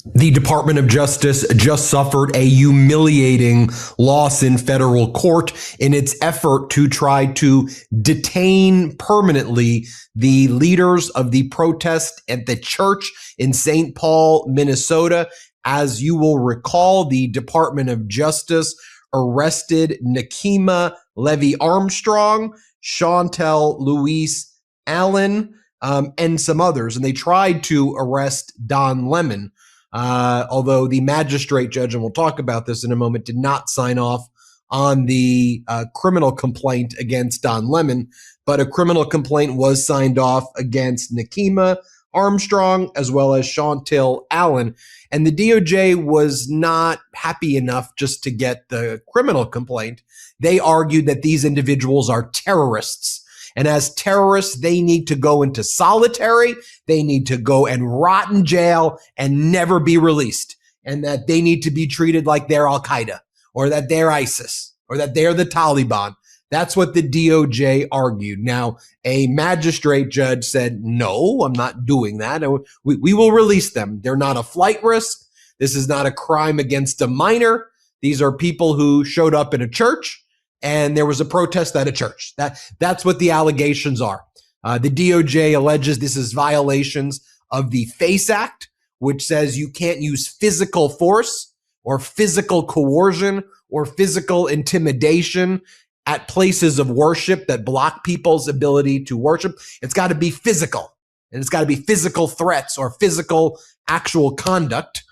The Department of Justice just suffered a humiliating loss in federal court in its effort to try to detain permanently the leaders of the protest at the church in St. Paul, Minnesota. As you will recall, the Department of Justice arrested Nakima Levy Armstrong, Chantel Louise Allen, and some others, and they tried to arrest Don Lemon. Although the magistrate judge, and we'll talk about this in a moment, did not sign off on the criminal complaint against Don Lemon, but a criminal complaint was signed off against Nakima Armstrong as well as Chantel Allen. And the DOJ was not happy enough just to get the criminal complaint. They argued that these individuals are terrorists. And as terrorists, they need to go into solitary, they need to go and rot in jail and never be released. And that they need to be treated like they're Al-Qaeda or that they're ISIS or that they're the Taliban. That's what the DOJ argued. Now, a magistrate judge said, no, I'm not doing that. We will release them. They're not a flight risk. This is not a crime against a minor. These are people who showed up in a church and there was a protest at a church. That's what the allegations are. The DOJ alleges this is violations of the FACE Act, which says you can't use physical force or physical coercion or physical intimidation at places of worship that block people's ability to worship. It's got to be physical, and it's got to be physical threats or physical actual conduct.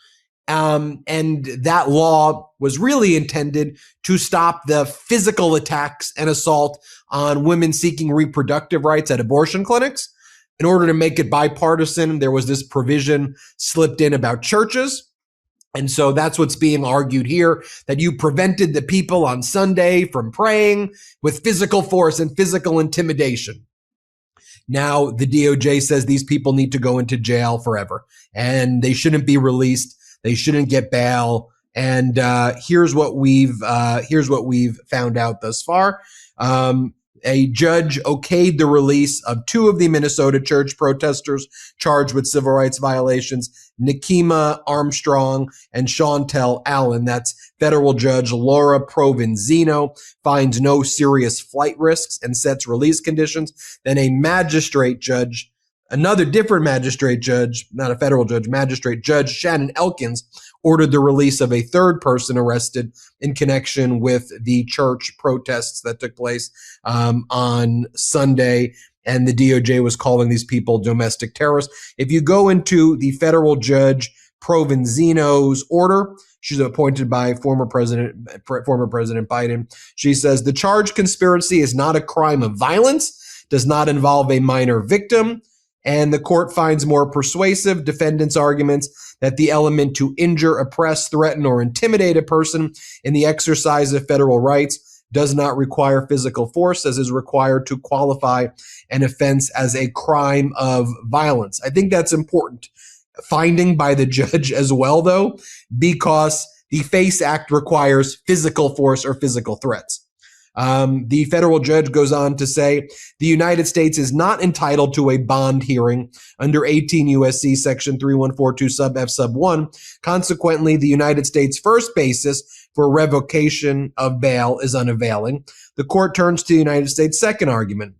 And that law was really intended to stop the physical attacks and assault on women seeking reproductive rights at abortion clinics. In order to make it bipartisan, there was this provision slipped in about churches. And so that's what's being argued here, that you prevented the people on Sunday from praying with physical force and physical intimidation. Now, the DOJ says these people need to go into jail forever and they shouldn't be released. They shouldn't get bail. And here's what we've found out thus far. A judge okayed the release of two of the Minnesota church protesters charged with civil rights violations, Nakima Armstrong and Chantel Allen. That's federal judge Laura Provenzino finds no serious flight risks and sets release conditions. Then a magistrate judge, another different magistrate judge, not a federal judge, magistrate judge Shannon Elkins ordered the release of a third person arrested in connection with the church protests that took place on Sunday. And the DOJ was calling these people domestic terrorists. If you go into the federal judge Provenzino's order, she's appointed by former President Biden. She says the charged conspiracy is not a crime of violence, does not involve a minor victim. And the court finds more persuasive defendants' arguments that the element to injure, oppress, threaten, or intimidate a person in the exercise of federal rights does not require physical force, as is required to qualify an offense as a crime of violence. I think that's important finding by the judge as well, though, because the FACE Act requires physical force or physical threats. The federal judge goes on to say the United States is not entitled to a bond hearing under 18 U.S.C. section 3142 sub F sub 1. Consequently, the United States' first basis for revocation of bail is unavailing. The court turns to the United States' second argument,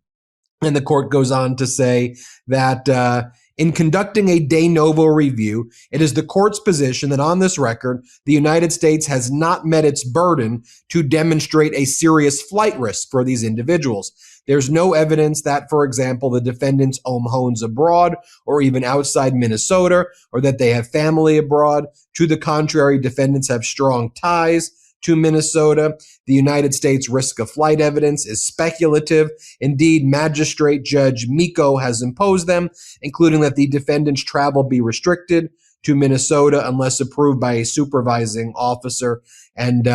and the court goes on to say that in conducting a de novo review, it is the court's position that on this record, the United States has not met its burden to demonstrate a serious flight risk for these individuals. There's no evidence that, for example, the defendants own homes abroad or even outside Minnesota, or that they have family abroad. To the contrary, defendants have strong ties to Minnesota. The United States risk of flight evidence is speculative. Indeed, Magistrate Judge Miko has imposed them, including that the defendant's travel be restricted to Minnesota unless approved by a supervising officer. And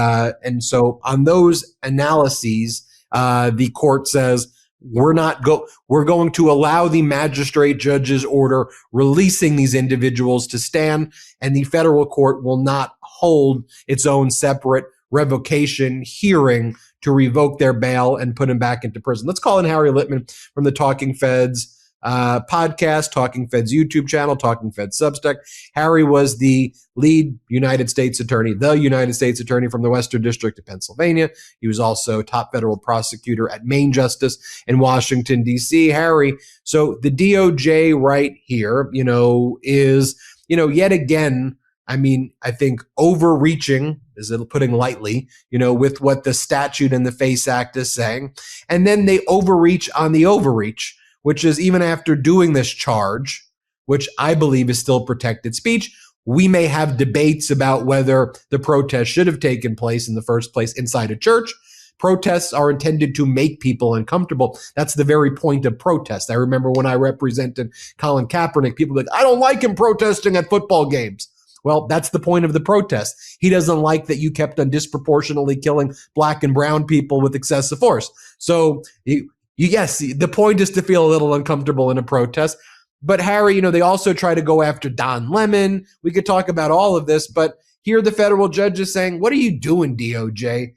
so on those analyses, the court says we're going to allow the magistrate judge's order releasing these individuals to stand, and the federal court will not hold its own separate revocation hearing to revoke their bail and put them back into prison. Let's call in Harry Litman from the Talking Feds podcast, Talking Fed's YouTube channel, Talking Fed Substack. Harry was the lead United States attorney from the Western District of Pennsylvania. He was also top federal prosecutor at Main Justice in Washington, D.C. Harry, so the DOJ right here, is, yet again, I think overreaching, is it putting lightly, with what the statute and the FACE Act is saying. And then they overreach on the overreach, which is even after doing this charge, which I believe is still protected speech. We may have debates about whether the protest should have taken place in the first place inside a church. Protests are intended to make people uncomfortable. That's the very point of protest. I remember when I represented Colin Kaepernick, people were like, I don't like him protesting at football games. Well, that's the point of the protest. He doesn't like that you kept on disproportionately killing black and brown people with excessive force. So yes, the point is to feel a little uncomfortable in a protest. But Harry, they also try to go after Don Lemon. We could talk about all of this, but here the federal judge is saying, what are you doing, DOJ?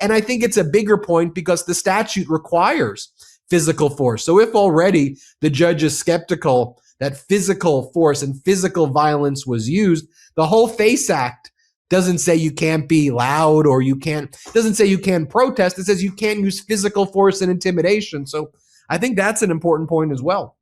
And I think it's a bigger point because the statute requires physical force. So if already the judge is skeptical that physical force and physical violence was used, the whole FACE Act doesn't say you can't be loud or doesn't say you can't protest. It says you can't use physical force and intimidation. So I think that's an important point as well.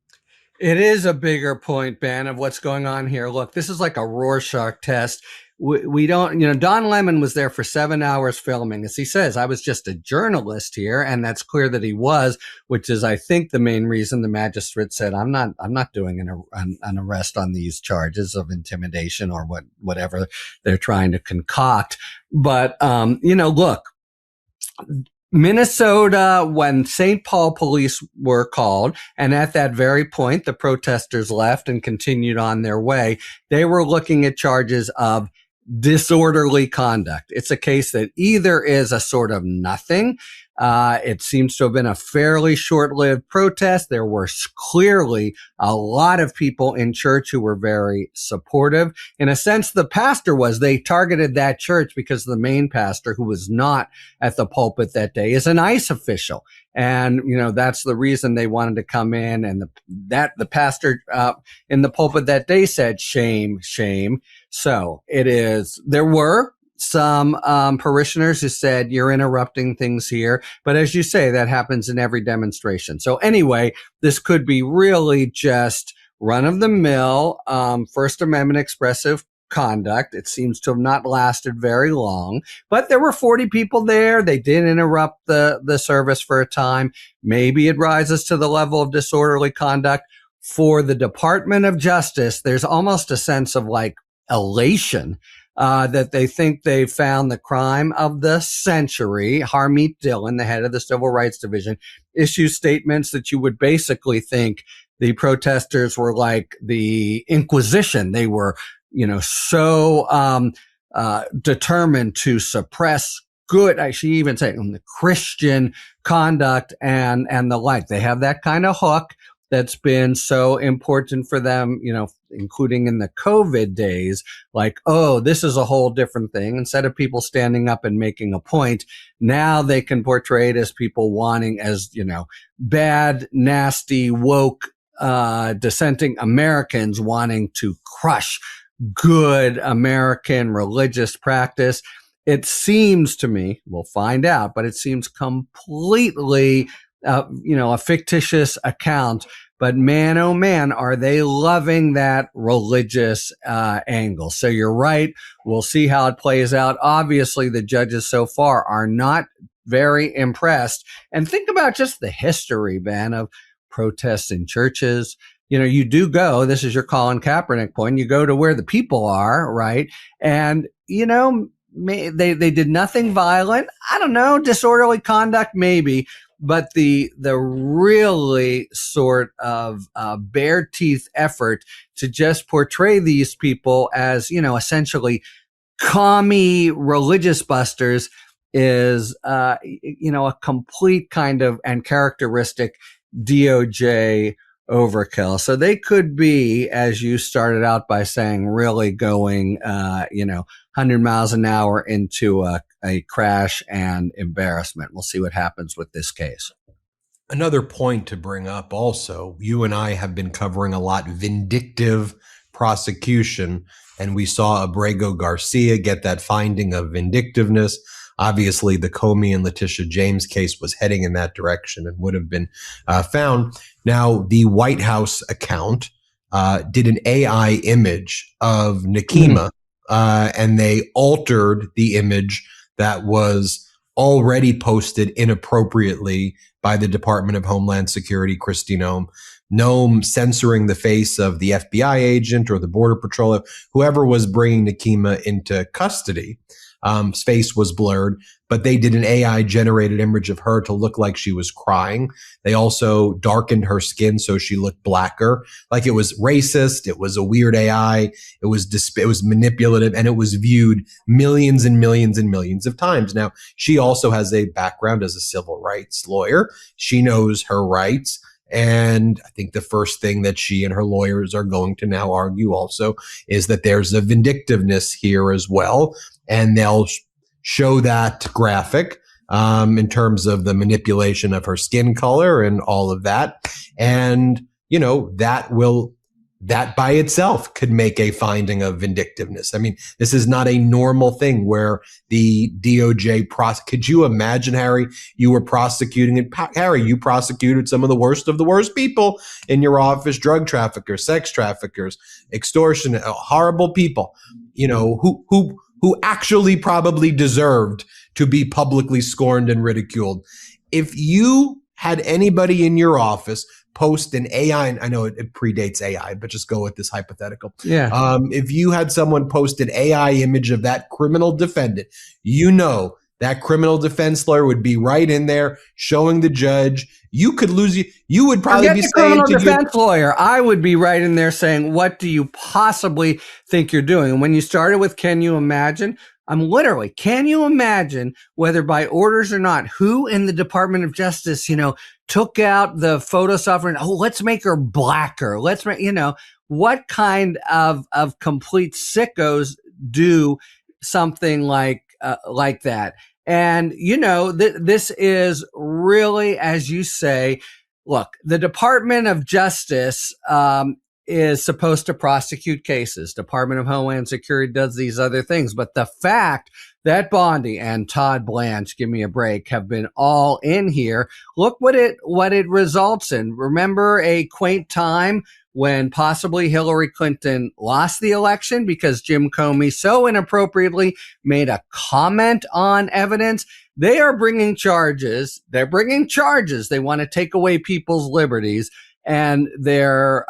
It is a bigger point, Ben, of what's going on here. Look, this is like a Rorschach test. We don't, Don Lemon was there for 7 hours filming. As he says, I was just a journalist here. And that's clear that he was, which is, I think, the main reason the magistrate said, I'm not doing an arrest on these charges of intimidation or whatever they're trying to concoct. But, look, Minnesota, when St. Paul police were called, and at that very point, the protesters left and continued on their way, they were looking at charges of disorderly conduct. It's a case that either is a sort of nothing. It seems to have been a fairly short-lived protest. There were clearly a lot of people in church who were very supportive. In a sense, the pastor they targeted that church because the main pastor, who was not at the pulpit that day, is an ICE official. And, that's the reason they wanted to come in. And the pastor in the pulpit that day said, shame, shame. So there were some parishioners who said, you're interrupting things here. But as you say, that happens in every demonstration. So anyway, this could be really just run-of-the-mill First Amendment expressive conduct. It seems to have not lasted very long, but there were 40 people there. They did interrupt the service for a time. Maybe it rises to the level of disorderly conduct. For the Department of Justice, there's almost a sense of elation that they think they found the crime of the century. Harmeet Dillon, the head of the Civil Rights Division, issues statements that you would basically think the protesters were like the Inquisition. They were, so determined to suppress good, I should even say, the Christian conduct and the like. They have that kind of hook that's been so important for them, including in the COVID days, this is a whole different thing. Instead of people standing up and making a point, now they can portray it as people wanting, as, bad, nasty, woke, dissenting Americans wanting to crush good American religious practice. It seems to me, we'll find out, but it seems completely a fictitious account, but man, oh man, are they loving that religious angle. So you're right. We'll see how it plays out. Obviously, the judges so far are not very impressed. And think about just the history, Ben, of protests in churches. You do go, this is your Colin Kaepernick point, you go to where the people are, right? And, they did nothing violent. I don't know, disorderly conduct, maybe. But the really sort of bare teeth effort to just portray these people as, essentially commie religious busters is, a complete kind of and characteristic DOJ overkill. So they could be, as you started out by saying, really going, 100 miles an hour into a crash and embarrassment. We'll see what happens with this case. Another point to bring up also, you and I have been covering a lot vindictive prosecution, and we saw Abrego Garcia get that finding of vindictiveness. Obviously, the Comey and Letitia James case was heading in that direction and would have been found. Now, the White House account did an AI image of Nakima, and they altered the image that was already posted inappropriately by the Department of Homeland Security, Kristi Noem. Noem censoring the face of the FBI agent or the Border Patrol, whoever was bringing Nakima into custody. His face was blurred, but they did an AI generated image of her to look like she was crying. They also darkened her skin so she looked blacker. Like it was racist. It was a weird AI. It was manipulative, and it was viewed millions and millions and millions of times. Now, she also has a background as a civil rights lawyer. She knows her rights. And I think the first thing that she and her lawyers are going to now argue also is that there's a vindictiveness here as well. And they'll show that graphic in terms of the manipulation of her skin color and all of that. And, you know, that by itself could make a finding of vindictiveness. I mean, this is not a normal thing where the DOJ could you imagine, Harry, you were prosecuting it? Harry, you prosecuted some of the worst people in your office, drug traffickers, sex traffickers, extortion, horrible people, you know, who actually probably deserved to be publicly scorned and ridiculed. If you had anybody in your office post an AI, and I know it predates AI, but just go with this hypothetical. Yeah. If you had someone post an AI image of that criminal defendant, you know that criminal defense lawyer would be right in there showing the judge. You could lose. You would probably be saying criminal defense lawyer. I would be right in there saying, "What do you possibly think you're doing?" And when you started with, "Can you imagine?" I'm literally, can you imagine, whether by orders or not, who in the Department of Justice, took out the photo software and, let's make her blacker. Let's make, what kind of complete sickos do something like that? And, this is really, as you say, look, the Department of Justice, is supposed to prosecute cases. Department of Homeland Security does these other things. But the fact that Bondi and Todd Blanche, give me a break, have been all in here, look what it results in. Remember a quaint time when possibly Hillary Clinton lost the election because Jim Comey so inappropriately made a comment on evidence? They are bringing charges. They're bringing charges. They want to take away people's liberties. And their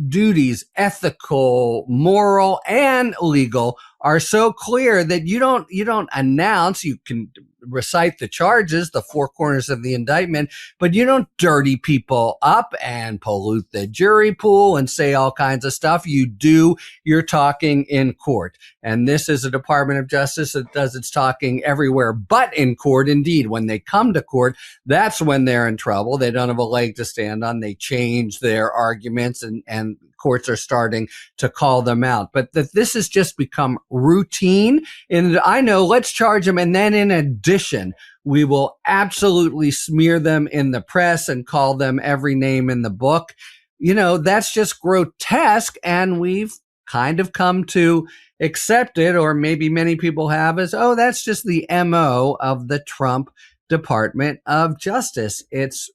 duties, ethical, moral, and legal, are so clear that you don't announce. You can recite the charges, the four corners of the indictment, but you don't dirty people up and pollute the jury pool and say all kinds of stuff. You do your talking in court. And this is a Department of Justice that does its talking everywhere but in court. Indeed, when they come to court, that's when they're in trouble. They don't have a leg to stand on. They change their arguments, and courts are starting to call them out. But this has just become routine. And I know, let's charge them. And then in addition, we will absolutely smear them in the press and call them every name in the book. That's just grotesque. And we've kind of come to accept it, or maybe many people have, as, that's just the MO of the Trump Department of Justice. It's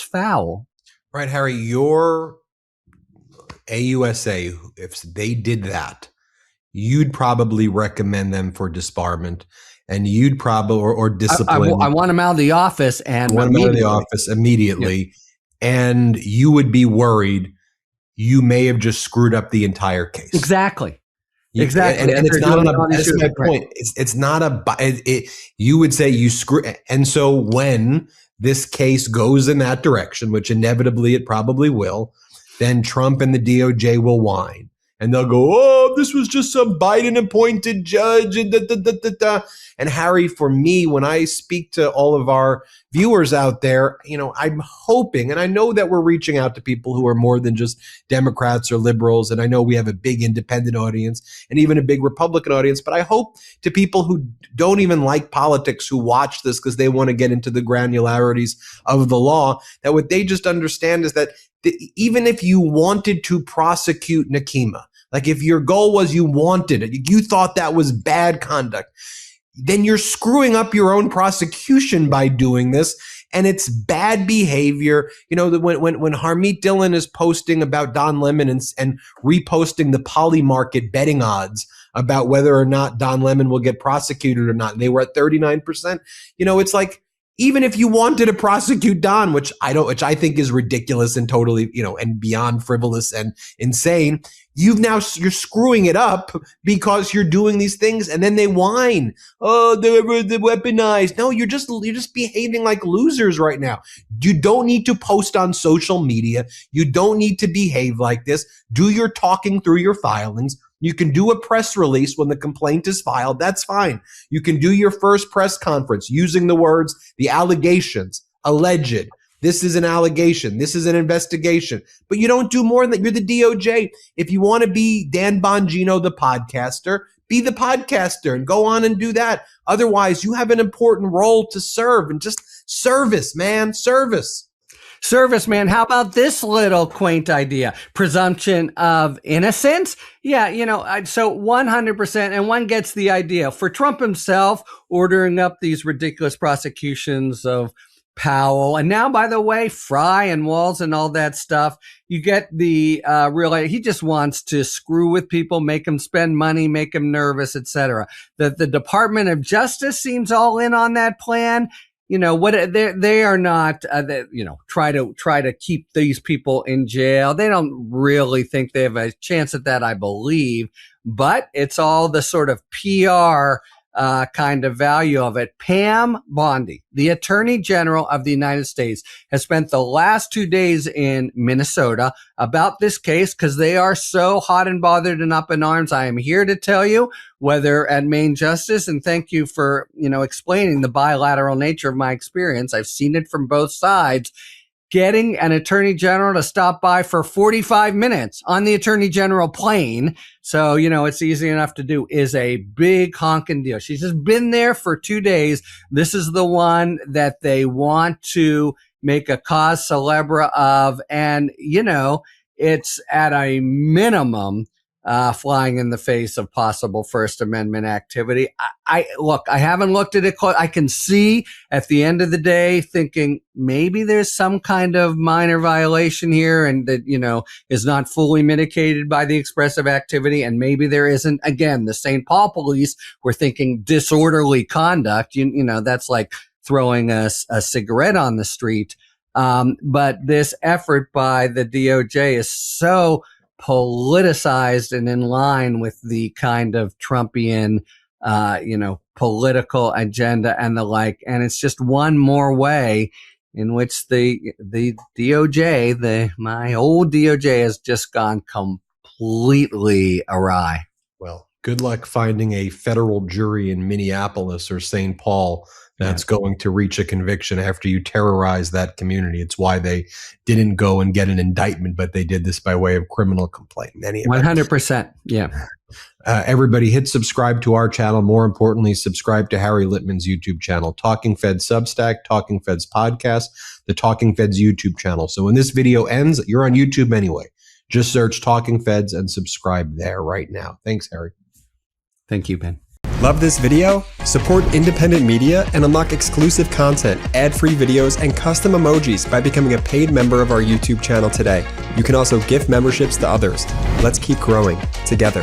foul. Right, Harry, your AUSA, if they did that, you'd probably recommend them for disbarment, and you'd probably or discipline. I want them out of the office immediately, and you would be worried you may have just screwed up the entire case. Exactly. And it's not that's my point. It's not you would say you screw. And so when this case goes in that direction, which inevitably it probably will, then Trump and the DOJ will whine. And they'll go, oh, this was just some Biden appointed judge. And, and Harry, for me, when I speak to all of our viewers out there, I'm hoping, and I know that we're reaching out to people who are more than just Democrats or liberals. And I know we have a big independent audience and even a big Republican audience. But I hope to people who don't even like politics, who watch this because they want to get into the granularities of the law, that what they just understand is that even if you wanted to prosecute Nakima, like if your goal was you wanted it, you thought that was bad conduct, then you're screwing up your own prosecution by doing this. And it's bad behavior. When Harmeet Dillon is posting about Don Lemon and reposting the poly market betting odds about whether or not Don Lemon will get prosecuted or not, they were at 39%. It's like, even if you wanted to prosecute Don, which I think is ridiculous and totally, and beyond frivolous and insane, you're screwing it up because you're doing these things, and then they whine. Oh, they're weaponized. No, you're just behaving like losers right now. You don't need to post on social media. You don't need to behave like this. Do your talking through your filings. You can do a press release when the complaint is filed. That's fine. You can do your first press conference using the words, the allegations, alleged. This is an allegation. This is an investigation. But you don't do more than that. You're the DOJ. If you want to be Dan Bongino, the podcaster, be the podcaster and go on and do that. Otherwise, you have an important role to serve, and just service, man, service. Service, man. How about this little quaint idea? Presumption of innocence? Yeah, so 100%, and one gets the idea. For Trump himself, ordering up these ridiculous prosecutions of Powell, and now, by the way, Fry and Walls and all that stuff, you get the real idea. He just wants to screw with people, make them spend money, make them nervous, etc. The Department of Justice seems all in on that plan. They are not, try to keep these people in jail. They don't really think they have a chance at that, I believe, but it's all the sort of PR kind of value of it. Pam Bondi, the Attorney General of the United States, has spent the last 2 days in Minnesota about this case because they are so hot and bothered and up in arms. I am here to tell you, whether at Maine Justice, and thank you for, explaining the bilateral nature of my experience. I've seen it from both sides. Getting an attorney general to stop by for 45 minutes on the attorney general plane, so, it's easy enough to do, is a big honking deal. She's just been there for 2 days. This is the one that they want to make a cause célèbre of. And, it's at a minimum flying in the face of possible First Amendment activity. I haven't looked at it close. I can see at the end of the day thinking maybe there's some kind of minor violation here and that, is not fully mitigated by the expressive activity. And maybe there isn't. Again, the St. Paul police were thinking disorderly conduct. That's like throwing a cigarette on the street. But this effort by the DOJ is so politicized and in line with the kind of Trumpian, political agenda and the like. And it's just one more way in which the DOJ, my old DOJ, has just gone completely awry. Well, good luck finding a federal jury in Minneapolis or St. Paul that's going to reach a conviction after you terrorize that community. It's why they didn't go and get an indictment, but they did this by way of criminal complaint. 100%. Yeah. Everybody hit subscribe to our channel. More importantly, subscribe to Harry Litman's YouTube channel, Talking Feds Substack, Talking Feds Podcast, the Talking Feds YouTube channel. So when this video ends, you're on YouTube anyway. Just search Talking Feds and subscribe there right now. Thanks, Harry. Thank you, Ben. Love this video? Support independent media and unlock exclusive content, ad-free videos, and custom emojis by becoming a paid member of our YouTube channel today. You can also gift memberships to others. Let's keep growing together.